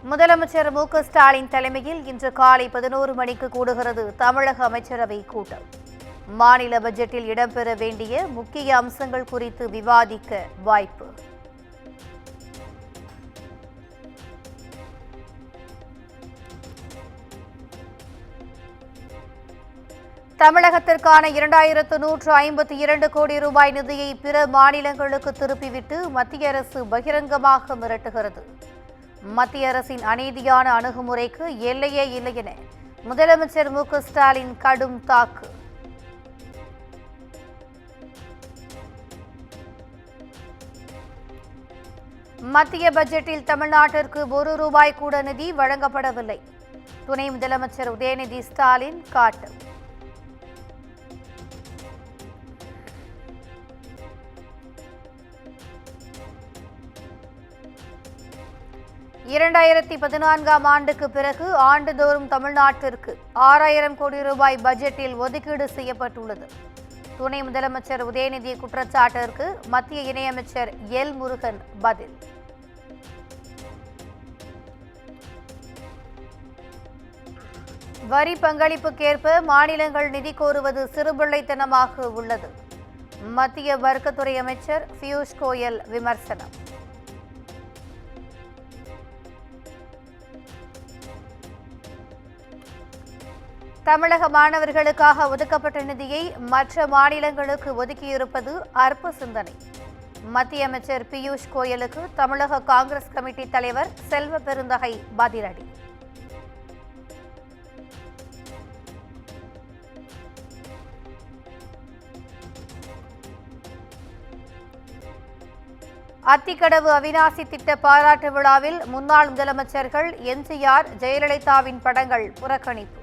முதலமைச்சர் மு.க.ஸ்டாலின் தலைமையில் இன்று காலை 11 மணிக்கு கூடுகிறது தமிழக அமைச்சரவை கூட்டம். மாநில பட்ஜெட்டில் இடம்பெற வேண்டிய முக்கிய அம்சங்கள் குறித்து விவாதிக்க வாய்ப்பு. தமிழகத்திற்கான 2152 கோடி ரூபாய் நிதியை பிற மாநிலங்களுக்கு திருப்பிவிட்டு மத்திய அரசு பகிரங்கமாக மிரட்டுகிறது. மத்திய அரசின் அநீதியான அணுகுமுறைக்கு எல்லையே இல்லை என முதலமைச்சர் மு.க.ஸ்டாலின் கடும் தாக்கு. மத்திய பட்ஜெட்டில் தமிழ்நாட்டிற்கு ₹1 கூட நிதி வழங்கப்படவில்லை. துணை முதலமைச்சர் உதயநிதி ஸ்டாலின் காட்டு. ஆண்டுக்கு பிறகு ஆண்டுதோறும் தமிழ்நாட்டிற்கு 6000 கோடி ரூபாய் பட்ஜெட்டில் ஒதுக்கீடு செய்யப்பட்டுள்ளது. துணை முதலமைச்சர் உதயநிதி குற்றச்சாட்டிற்கு மத்திய இணையமைச்சர் எல். முருகன் பதில். வரி பங்களிப்புக்கேற்ப மாநிலங்கள் நிதி கோருவது சிறுபிள்ளைத்தனமாக உள்ளது. மத்திய வர்த்தகத்துறை அமைச்சர் பியூஷ் கோயல் விமர்சனம். தமிழக மாணவர்களுக்காக ஒதுக்கப்பட்ட நிதியை மற்ற மாநிலங்களுக்கு ஒதுக்கியிருப்பது அற்ப சிந்தனை. மத்திய அமைச்சர் பியூஷ் கோயலுக்கு தமிழக காங்கிரஸ் கமிட்டி தலைவர் செல்வ பெருந்தகை பதிலடி. அத்திக்கடவு அவிநாசி திட்ட பாராட்டு விழாவில் முன்னாள் முதலமைச்சர்கள் எம்ஜிஆர், ஜெயலலிதாவின் படங்கள் புறக்கணிப்பு.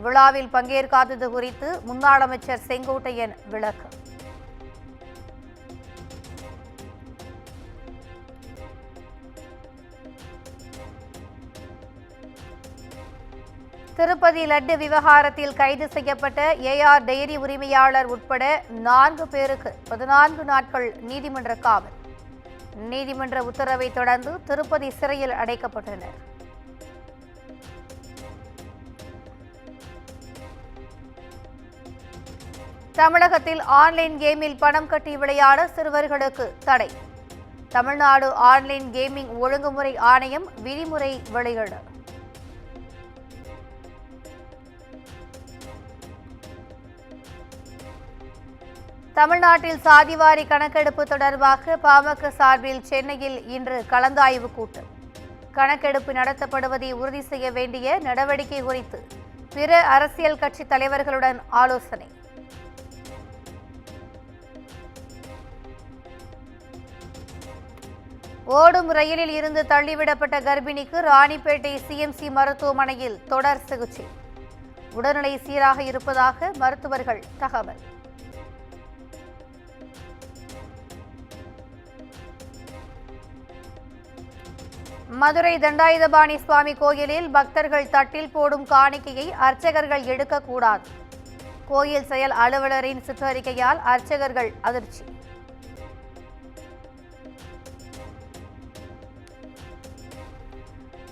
விழாவில் பங்கேற்காதது குறித்து முன்னாள் அமைச்சர் செங்கோட்டையன் விளக்கம். திருப்பதி லட்டு விவகாரத்தில் கைது செய்யப்பட்ட ஏஆர் டெய்ரி உரிமையாளர் உட்பட 4 பேருக்கு 14 நாட்கள் நீதிமன்ற காவல். நீதிமன்ற உத்தரவை தொடர்ந்து திருப்பதி சிறையில் அடைக்கப்பட்டனர். தமிழகத்தில் ஆன்லைன் கேமில் பணம் கட்டி விளையாட சிறுவர்களுக்கு தடை. தமிழ்நாடு ஆன்லைன் கேமிங் ஒழுங்குமுறை ஆணையம் விதிமுறை வெளியிடு. தமிழ்நாட்டில் சாதிவாரி கணக்கெடுப்பு தொடர்பாக பாமக சார்பில் சென்னையில் இன்று கலந்தாய்வு கூட்டம். கணக்கெடுப்பு நடத்தப்படுவதை உறுதி செய்ய வேண்டிய நடவடிக்கை குறித்து பிற அரசியல் கட்சி தலைவர்களுடன் ஆலோசனை. ஓடும் ரயிலில் இருந்து தள்ளிவிடப்பட்ட கர்ப்பிணிக்கு ராணிப்பேட்டை சிஎம்சி மருத்துவமனையில் தொடர் சிகிச்சை. உடல்நிலை சீராக இருப்பதாக மருத்துவர்கள் தகவல். மதுரை தண்டாயுதபாணி சுவாமி கோயிலில் பக்தர்கள் தட்டில் போடும் காணிக்கையை அர்ச்சகர்கள் எடுக்கக்கூடாது. கோயில் செயல் அலுவலரின் சுற்றறிக்கையால் அர்ச்சகர்கள் அதிர்ச்சி.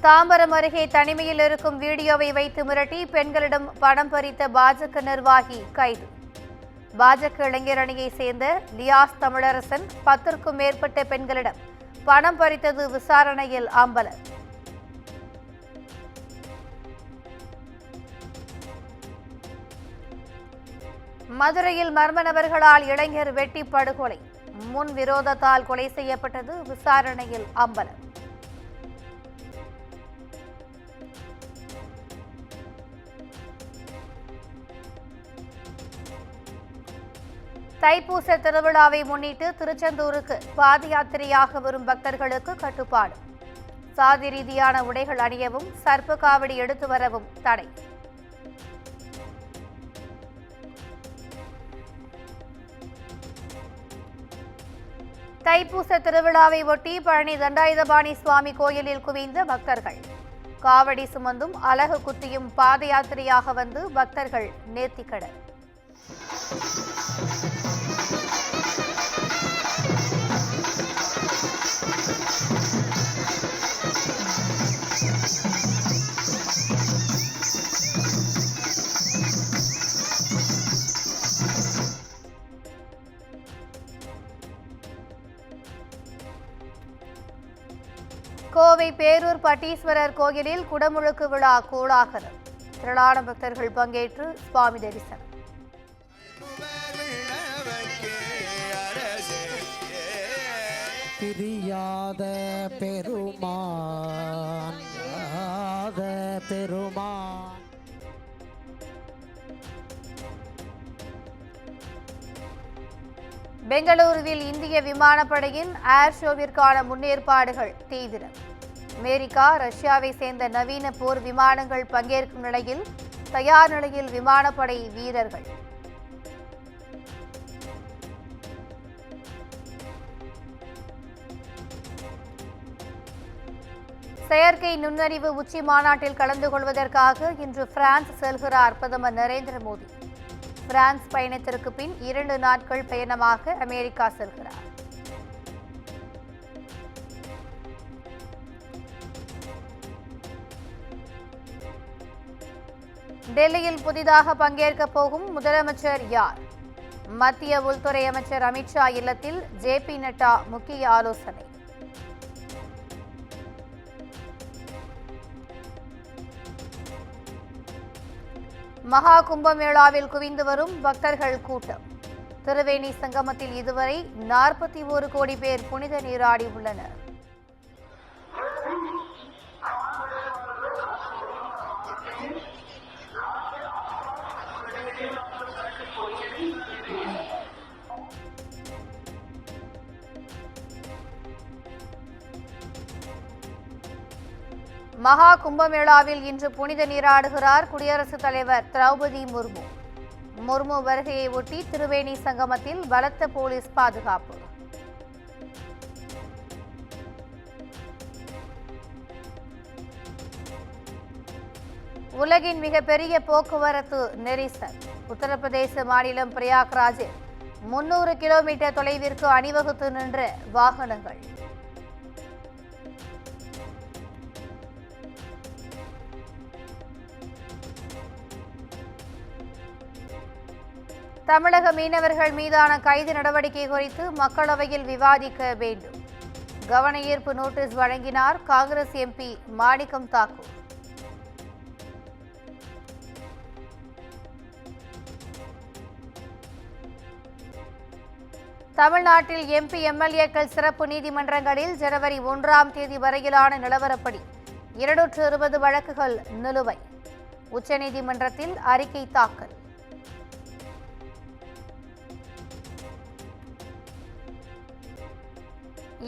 தாம்பரம் அருகே தனிமையில் இருக்கும் வீடியோவை வைத்து மிரட்டி பெண்களிடம் பணம் பறித்த பாஜக நிர்வாகி கைது. பாஜக இளைஞர் அணியை சேர்ந்த லியாஸ் தமிழரசன் 10க்கும் மேற்பட்ட பெண்களிடம் பணம் பறித்தது விசாரணையில் அம்பலம். மதுரையில் மர்ம நபர்களால் இளைஞர் வெட்டி படுகொலை. முன் விரோதத்தால் கொலை செய்யப்பட்டது விசாரணையில் அம்பலம். தைப்பூச திருவிழாவை முன்னிட்டு திருச்செந்தூருக்கு பாத யாத்திரையாக வரும் பக்தர்களுக்கு கட்டுப்பாடு. சாதி ரீதியான உடைகள் அணியவும் சர்ப்ப காவடி எடுத்து வரவும் தடை. தைப்பூச திருவிழாவை ஒட்டி பழனி தண்டாயுதபாணி சுவாமி கோயிலில் குவிந்த பக்தர்கள். காவடி சுமந்தும் அலகு குத்தியும் பாத யாத்திரையாக வந்து பக்தர்கள் நேர்த்திக்கடன். கோவை பேரூர் பட்டீஸ்வரர் கோயிலில் குடமுழுக்கு விழா கோலாகலம். திரளான பக்தர்கள் பங்கேற்று சுவாமி தரிசனம். பிரியாத பெருமான் பெருமான். பெங்களூருவில் இந்திய விமானப்படையின் ஏர் ஷோவிற்கான முன்னேற்பாடுகள் தீவிரம். அமெரிக்கா, ரஷ்யாவை சேர்ந்த நவீன போர் விமானங்கள் பங்கேற்கும் நிலையில் தயார் நிலையில் விமானப்படை வீரர்கள். செயற்கை நுண்ணறிவு உச்சி மாநாட்டில் கலந்து கொள்வதற்காக இன்று பிரான்ஸ் செல்கிறார் பிரதமர் நரேந்திர மோடி. பிரான்ஸ் பயணத்திற்கு பின் 2 நாட்கள் பயணமாக அமெரிக்கா செல்கிறார். டெல்லியில் புதிதாக பங்கேற்க போகும் முதலமைச்சர் யார்? மத்திய உள்துறை அமைச்சர் அமித்ஷா இல்லத்தில் ஜே.பி. நட்டா முக்கிய ஆலோசனை. மகா கும்பமேளாவில் குவிந்து வரும் பக்தர்கள் கூட்டம். திருவேணி சங்கமத்தில் இதுவரை 41 கோடி பேர் புனித நீராடி உள்ளனர். மகா கும்பமேளாவில் இன்று புனித நீராடுகிறார் குடியரசுத் தலைவர் திரௌபதி முர்மு. முர்மு வருகையை ஒட்டி திருவேணி சங்கமத்தில் பலத்த போலீஸ் பாதுகாப்பு. உலகின் மிகப்பெரிய போக்குவரத்து நெரிசல். உத்தரப்பிரதேச மாநிலம் பிரயாக்ராஜில் 300 கிலோமீட்டர் தொலைவிற்கு அணிவகுத்து நின்ற வாகனங்கள். தமிழக மீனவர்கள் மீதான கைது நடவடிக்கை குறித்து மக்களவையில் விவாதிக்க வேண்டும். கவன ஈர்ப்பு நோட்டீஸ் வழங்கினார் காங்கிரஸ் எம்பி மாணிக்கம் தாக்கூர். தமிழ்நாட்டில் எம்பி, எம்எல்ஏக்கள் சிறப்பு நீதிமன்றங்களில் ஜனவரி 1ஆம் தேதி வரையிலான நிலவரப்படி 220 வழக்குகள் நிலுவை. உச்சநீதிமன்றத்தில் அறிக்கை தாக்கல்.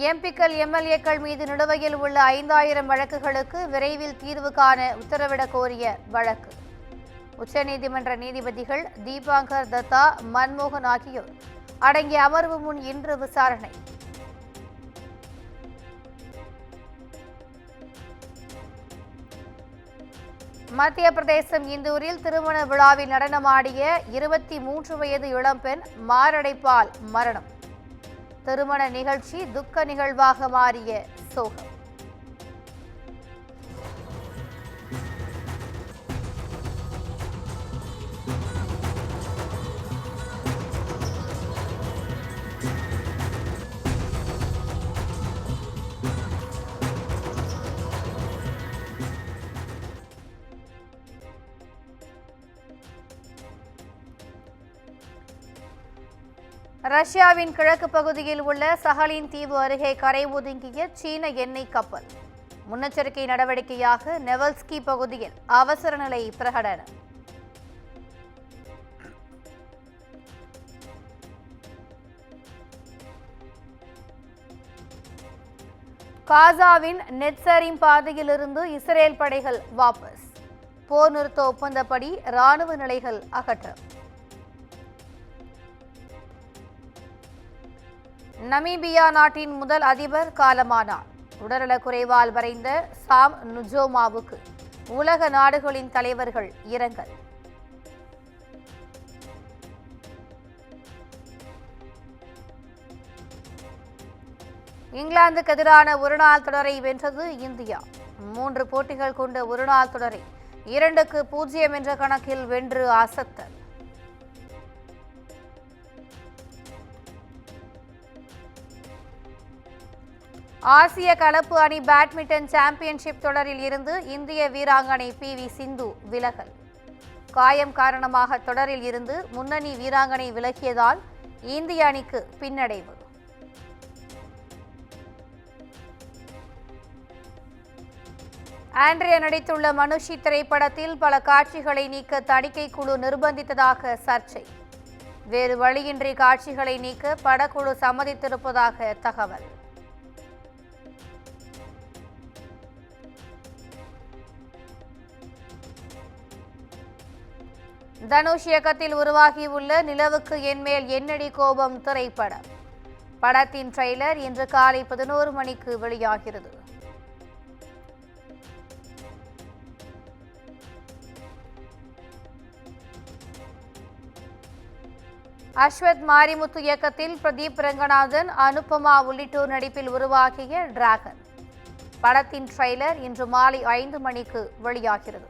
எம்பிக்கள், எம்எல்ஏக்கள் மீது நிலுவையில் உள்ள 5000 வழக்குகளுக்கு விரைவில் தீர்வு காண உத்தரவிடக் கோரிய வழக்கு. உச்சநீதிமன்ற நீதிபதிகள் தீபாங்கர் தத்தா, மன்மோகன் ஆகியோர் அடங்கிய அமர்வு முன் இன்று விசாரணை. மத்திய பிரதேசம் இந்தூரில் திருமண விழாவில் நடனமாடிய 23 வயது இளம்பெண் மாரடைப்பால் மரணம். திருமண நிகழ்ச்சி துக்க நிகழ்வாக மாறிய சோகம். ரஷ்யாவின் கிழக்கு பகுதியில் உள்ள சஹலின் தீவு அருகே கரை ஒதுங்கிய சீன எண்ணெய் கப்பல். முன்னெச்சரிக்கை நடவடிக்கையாக நெவல்ஸ்கி பகுதியில் அவசர நிலை பிரகடனம். காசாவின் நெட்சரிம் பாதையிலிருந்து இஸ்ரேல் படைகள் வாபஸ். போர் நிறுத்த ஒப்பந்தப்படி ராணுவ நிலைகள் அகற்றம். நமீபியா நாட்டின் முதல் அதிபர் காலமானார். உடல்நலக்குறைவால் மறைந்த சாம் நுஜோமாவுக்கு உலக நாடுகளின் தலைவர்கள் இரங்கல். இங்கிலாந்துக்கு எதிரான ஒருநாள் தொடரை வென்றது இந்தியா. 3 போட்டிகள் கொண்ட ஒருநாள் தொடரை 2-0 என்ற கணக்கில் வென்று அசத்தல். ஆசிய கலப்பு அணி பேட்மிண்டன் சாம்பியன்ஷிப் தொடரில் இருந்து இந்திய வீராங்கனை PV சிந்து விலகல். காயம் காரணமாக தொடரில் இருந்து முன்னணி வீராங்கனை விலகியதால் இந்திய அணிக்கு பின்னடைவு. ஆண்ட்ரியா நடித்துள்ள மனுஷி திரைப்படத்தில் பல காட்சிகளை நீக்க தணிக்கை குழு நிர்பந்தித்ததாக சர்ச்சை. வேறு வழியின்றி காட்சிகளை நீக்க படக்குழு சம்மதித்திருப்பதாக தகவல். தனுஷ் இயக்கத்தில் உருவாகியுள்ள நிலவுக்கு என்மேல் என்னடி கோபம் திரைப்படம். படத்தின் ட்ரெய்லர் இன்று காலை 11 மணிக்கு வெளியாகிறது. அஸ்வத் மாரிமுத்து இயக்கத்தில் பிரதீப் ரங்கநாதன், அனுபமா உள்ளிட்டோர் நடிப்பில் உருவாகிய டிராகன் படத்தின் ட்ரெய்லர் இன்று மாலை 5 மணிக்கு வெளியாகிறது.